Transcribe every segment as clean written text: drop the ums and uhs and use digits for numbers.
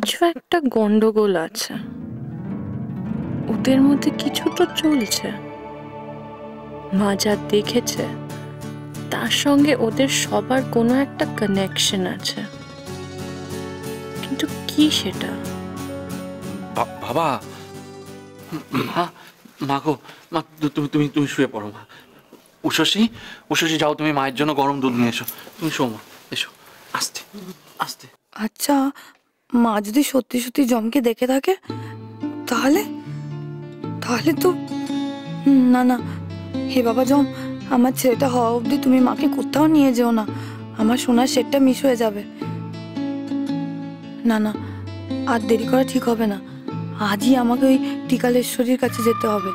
কিছু একটা গন্ডগোল আছে, ওদের মধ্যে কিছু তো চলছে। মা যা দেখেছে তার সঙ্গে ওদের সবার কোনো একটা কানেকশন আছে, কিন্তু কি সেটা? বাবা, মা গো, মা তুমি তুমি তুমি শুয়ে পড়ো। মা, উষসী, উষসী যাও তুমি মায়ের জন্য গরম দুধ নিয়ে এসো। তুমি শো মা, এসো আস্তে আস্তে। আচ্ছা, মা যদি সত্যি সত্যি জমকে দেখে থাকে তাহলে তাহলে তো না না, হে বাবা জম, আমার ছেলেটা হওয়া অবধি তুমি মাকে কোথাও নিয়ে যেও না, আমার সোনার সেটটা মিস হয়ে যাবে। না না, আর দেরি করা ঠিক হবে না, আজই আমাকে ওই টিকালেশ্বরীর কাছে যেতে হবে,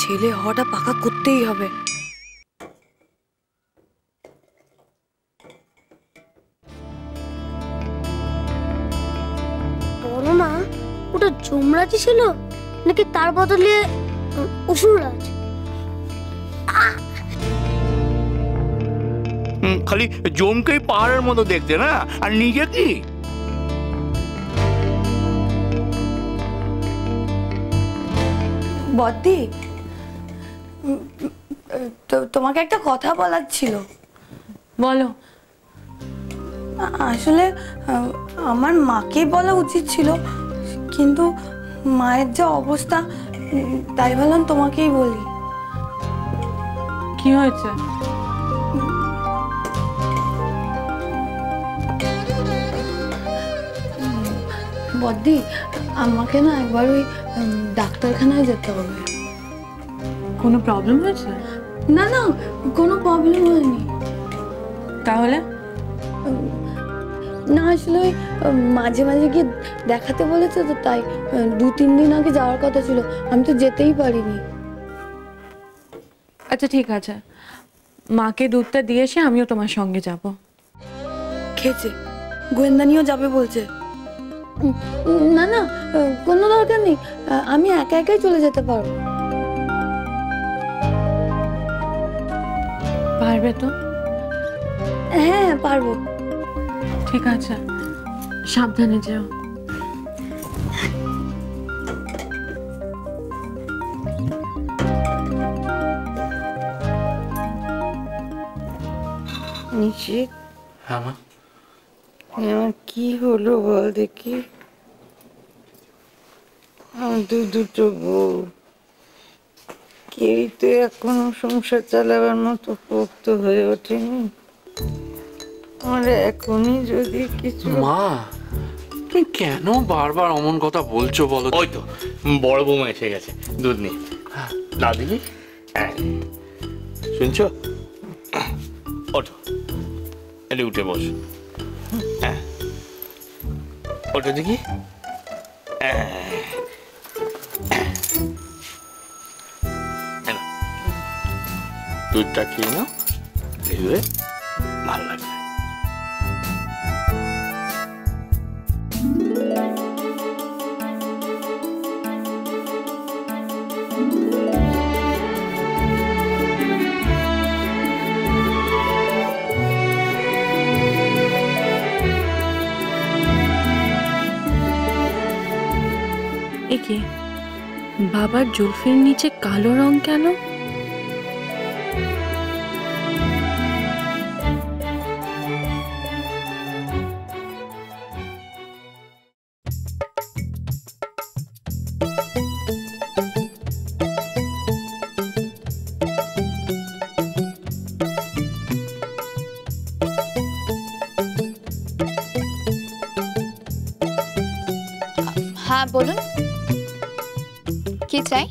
ছেলে হওয়াটা পাকা করতেই হবে। বলো না, ওটা যমরাজই ছিল নাকি তার বদলে অসুররাজ? খালি জমকেই পাহাড়ের মতো দেখতে না, আর নিজে কি? বদ্দি, তোমাকে একটা কথা বলার ছিল। বলো। আসলে আমার মাকেই বলা উচিত ছিল, কিন্তু মায়ের যা অবস্থা, তাই ভাবলাম তোমাকেই বলি। কি হয়েছে? বদ্দি, আমাকে না একবার ওই ডাক্তারখানায় যেতে হবে। কোনো প্রবলেম হয়েছে? না না, কোনো প্রবলেম হয়নি। তাহলে? না আসলে ওই মাঝে মাঝে গিয়ে দেখাতে বলেছে তো, তাই 2-3 দিন আগে যাওয়ার কথা ছিল, আমি তো যেতেই পারিনি। আচ্ছা ঠিক আছে, মাকে দুধটা দিয়ে এসে আমিও তোমার সঙ্গে যাব। খেয়েছে, গোয়েন্দানিও যাবে বলছে। না না, কোনো দরকার নেই, আমি একা একাই চলে যেতে পারবো। পারবে তো? হ্যাঁ পারবো। ঠিক আছে, সাবধানে যেও। নিশিত, হ্যাঁ মা। আমার কি হলো বল দেখি? দুটো বউ, কেউই তো এখনো সংসার চালাবার মতো পোক্ত হয়ে ওঠেনি। আমার এখনই যদি কিছু। মা, তুমি কেন বারবার অমন কথা বলছো বলো? ওই তো বড় বৌমা এসে গেছে দুধ নিয়ে। না দিদি, শুনছো? ওঠো, এটি উঠে বস। হ্যাঁ, ওঠো দেখি। দুধটা খেয়ে নাও, দেখবে ভালো লাগবে। একে বাবার জুলফির নিচে কালো রং কেন? হ্যাঁ বলুন, কি চাই?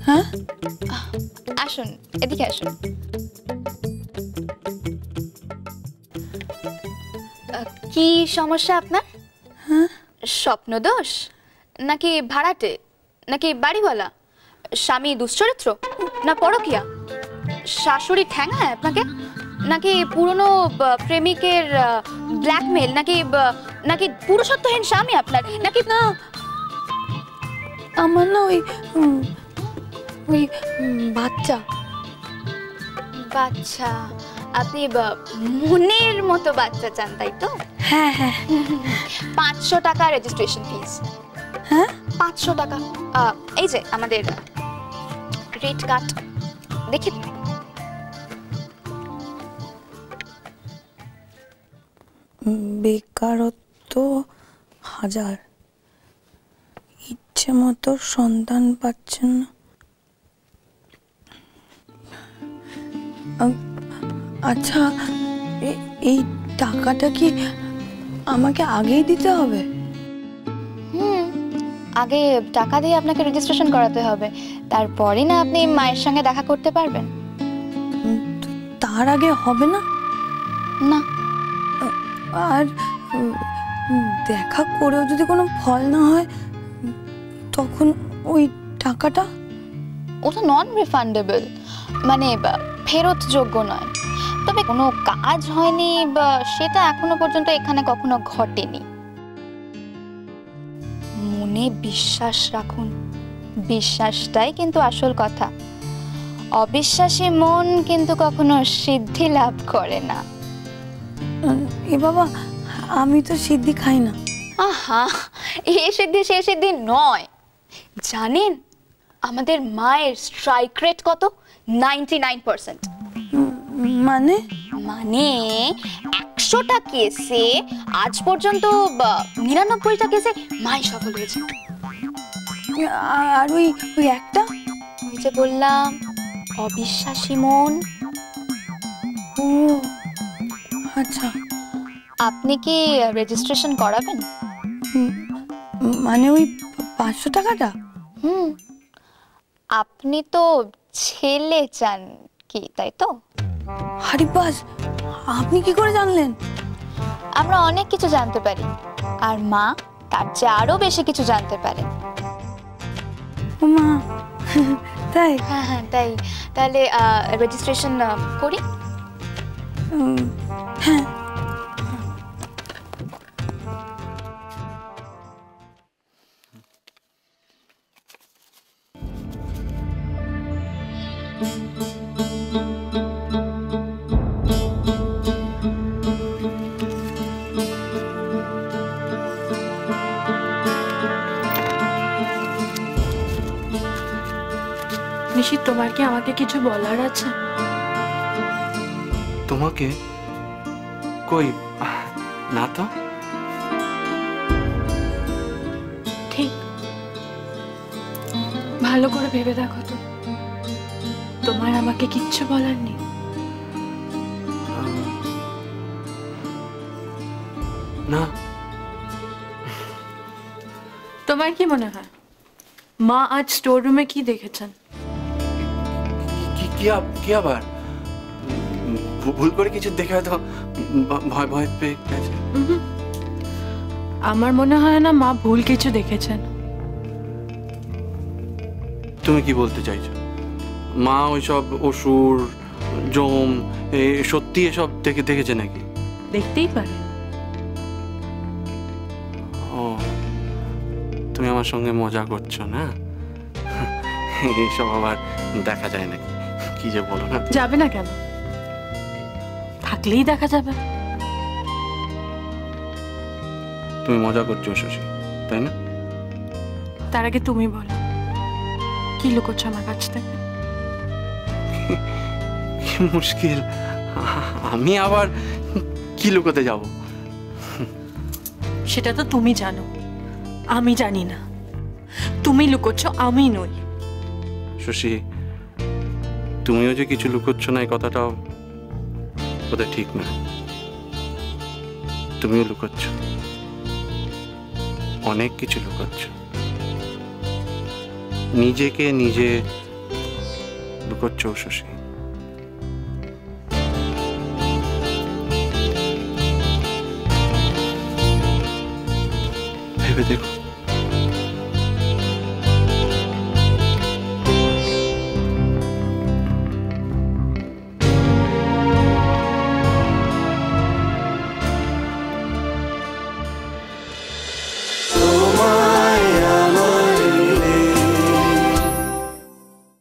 হ্যাঁ, আসুন, এদিকে আসুন। কি সমস্যা আপনার? স্বপ্নদোষ, নাকি ভাড়াটে, নাকি বাড়িওয়ালা, স্বামী দুশ্চরিত্র, না পরকীয়া, শাশুড়ি ঠ্যাঙায় আপনাকে, নাকি পুরনো প্রেমিকের ব্ল্যাকমেল, নাকি নাকি পুরুষত্বহীন স্বামী আপনার, নাকি? না, আমার না ওই ওই বাচ্চা। বাচ্চা? আপনি মনের মতো বাচ্চা চান, তাই তো? হ্যাঁ হ্যাঁ 500 টাকা রেজিস্ট্রেশন ফিস। হ্যাঁ 500 টাকা। এই যে আমাদের রেট কার্ড দেখি। বেকারত্ব 1000, ইচ্ছে মতো সন্তান পাচ্ছেন না। আচ্ছা এই টাকাটা কি আমাকে আগেই দিতে হবে? আগে টাকা দিয়ে আপনাকে রেজিস্ট্রেশন করাতে হবে, তারপরে না আপনি মায়ের সঙ্গে দেখা করতে পারবেন। তার আগে হবে না? না। আর দেখা করেও যদি কোনো ফল না হয় তখন ওই টাকাটা? ওটা নন রিফান্ডেবল, মানে ফেরত যোগ্য নয়। তবে কোনো কাজ হয়নি বা সেটা এখনো পর্যন্ত এখানে কখনো ঘটেনি। মনে বিশ্বাস রাখুন, বিশ্বাসটাই কিন্তু আসল কথা। অবিশ্বাসী মন কিন্তু কখনো সিদ্ধি লাভ করে না। এ বাবা, আমি তো সিদ্ধি খাই না। আহা, এ সিদ্ধি সে সিদ্ধি নয়। জানেন আমাদের মায়ের স্ট্রাইক রেট কত? 99%। মানে? মানে 100টা কেসে আজ পর্যন্ত 99টা কেসে মাই সফল হয়েছে। আর ওই একটা? ওই যে বললাম, অবিশ্বাসী মন। ও আচ্ছা। আপনি কি রেজিস্ট্রেশন করাবেন? মানে ওই 500 টাকাটা? আপনি তো ছেলে চান কি, তাই তো? আরে বাস, আপনি কি করে জানলেন? আমরা অনেক কিছু জানতে পারি, আর মা তার চেয়ে আরো বেশি কিছু জানতে পারে। ও মা, তাই? হ্যাঁ হ্যাঁ তাই। তাহলে রেজিস্ট্রেশন করি? হ্যাঁ। নিশি, তোমার কি আমাকে কিছু বলার আছে? তোমাকে? কই না তো। ঠিক ভালো করে ভেবে দেখো তো, তোমার আমাকে কিচ্ছু বলার নেই? না। তোমার কি মনে হয় মা আজ স্টোর রুমে কি দেখেছেন? কি আবার ভুল করে কিছু দেখে হয়তো ভয় ভয় পেয়ে গেছে? আমার মনে হয় না মা ভুল কিছু দেখেছেন। তুমি কি বলতে চাইছো? মা ওইসব অসুর জম সত্যি এসব দেখেছে নাকি? দেখতেই পারে। ও, তুমি আমার সঙ্গে মজা করছো না? এইসব আবার দেখা যায় নাকি? কি যে বলো না। যাবে না কেন? থাকলেই দেখা যাবে। তুমি মজা করছো শশী, তাই না? তার আগে তুমি বলো, কি লুকোচ্ছ আমার কাছ থেকে? কি মুশকিল, আমি আবার কি লুকোতে যাব? সেটা তো তুমি জানো, আমি জানি না। তুমি লুকোচ্ছ, আমি নই। শশী, তুমিও যে কিছু লুকোচ্ছ না এই কথাটাও বোধহয় ঠিক না। তুমিও লুকোচ্ছ, অনেক কিছু লুকোচ্ছ। নিজেকে নিজে লুকোচ্ছ শশী। ভেবে দেখো।